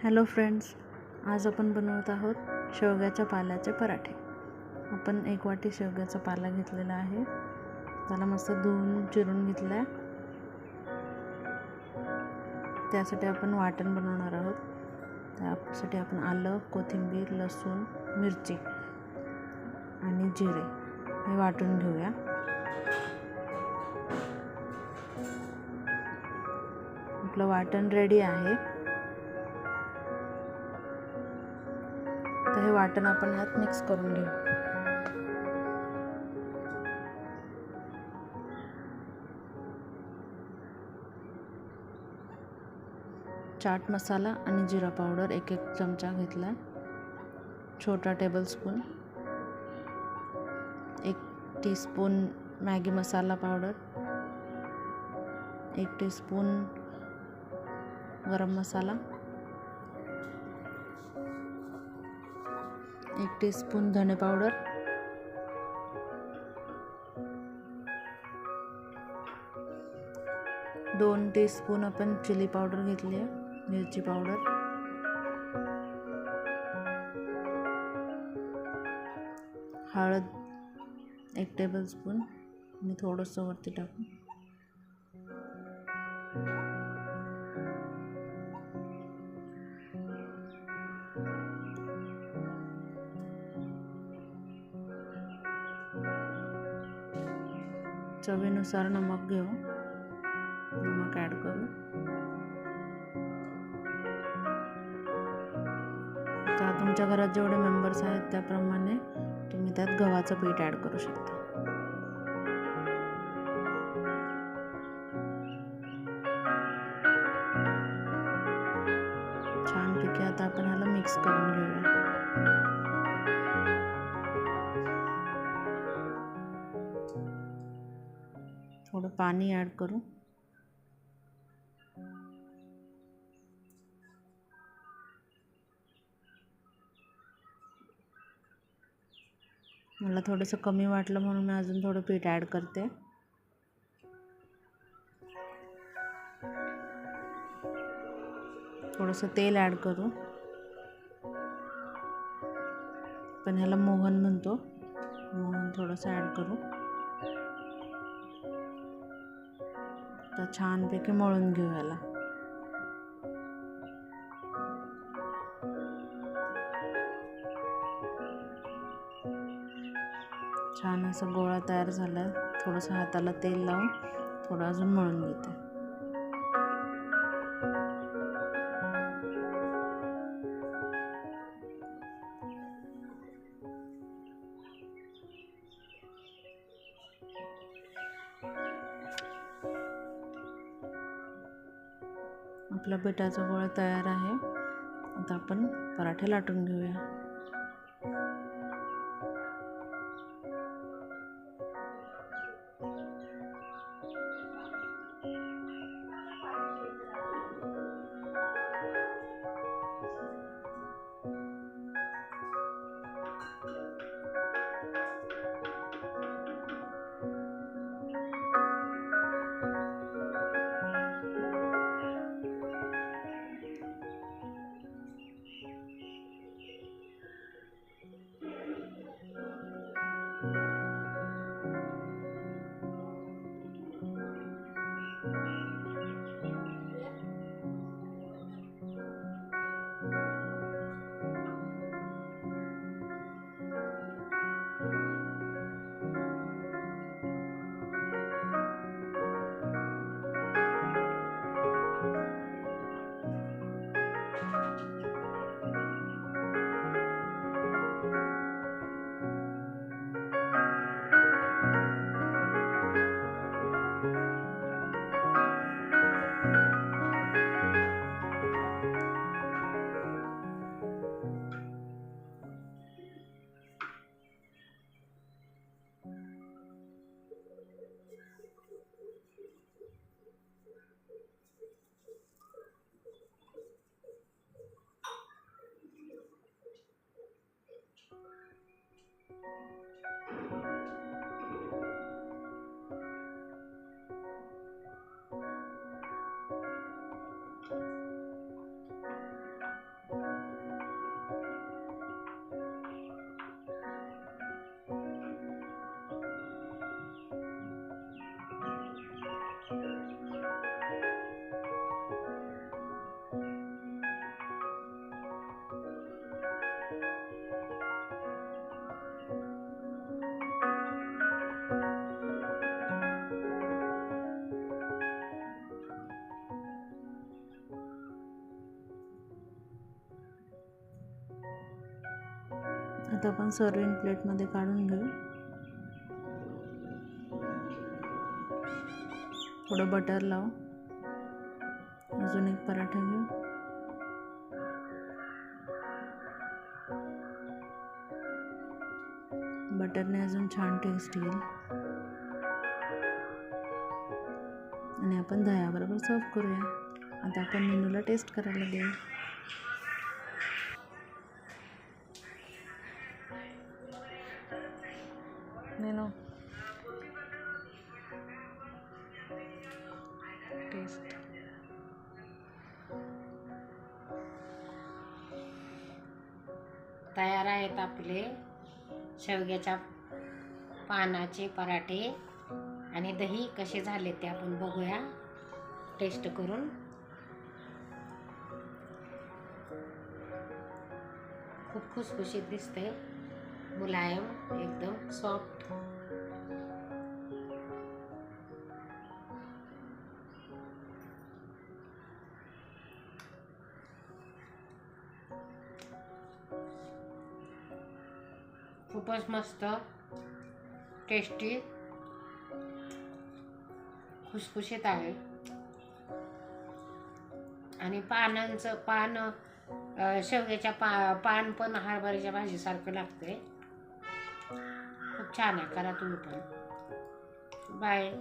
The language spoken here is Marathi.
हॅलो फ्रेंड्स, आज आपण बनवत आहोत शेवग्याच्या पाल्याचे पराठे। आपण 1 वाटी शेवग्याचा पाला घेतलेला आहे, त्याला मस्त धुवून चिरून घेतला आहे। त्यासाठी आपण वाटण बनवणार आहोत। त्यासाठी आपण आलं, कोथिंबीर, लसूण, मिरची आणि जिरे हे वाटून घेऊया। आपलं वाटण रेडी आहे। तर हे वाटण आपण यात मिक्स करून घेऊ। चाट मसाला आणि जिरा पावडर 1 चमचा घेतला, छोटा टेबलस्पून, 1 टीस्पून मॅगी मसाला पावडर, 1 टीस्पून गरम मसाला, 1 टीस्पून धने पावडर, 2 टीस्पून आपण चिली पावडर घेतली आहे, मिरची पावडर, हळद 1 टेबलस्पून आणि थोडंसं वरती टाकू। चवीनुसार नमक घेऊ, नमक ॲड करू। आता तुमच्या घरात जेवढे मेंबर्स आहेत त्याप्रमाणे तुम्ही त्यात गव्हाचं पीठ ॲड करू शकता। छानपैकी आता आपण ह्याला मिक्स करून घेऊया। थोडं पाणी ॲड करू। मला थोडंसं कमी वाटलं म्हणून मी अजून थोडं पीठ ॲड करते। थोडंसं तेल ॲड करू, पण ह्याला मोहन म्हणतो, मोहन थोडंसं ॲड करू। तर छानपैकी मळून घेऊ याला। छान असा गोळा तयार झाला। थोडंसं हाताला तेल लावून थोडं अजून मळून घेते। आपला पिठाचा गोळा तयार आहे। आता आपण पराठे लाटून घेऊया। आता आपण सर्विंग प्लेटमध्ये काढून घेऊ. थोडं बटर लावू. अजून एक पराठा घेऊ. बटरने अजून छान टेस्ट येईल. आणि आपण दह्याबरोबर सर्व करूया. आता आपण मेनूला टेस्ट करायला देऊ. Menu taste. तयार आहेत आपले शेवग्याच्या पानाचे पराठे आणि दही कसे झाले ते आपण बघूया टेस्ट करून. खूप खुसखुशीत दिसते, मुलायम एकदम सॉफ्ट. खूपच मस्त टेस्टी खुसखुशीत आहे. आणि शेवग्याच्या पान पण हरभऱ्याच्या भाजीसारखं लागते. खूप छान आहे, करा तुम्ही पण. बाय.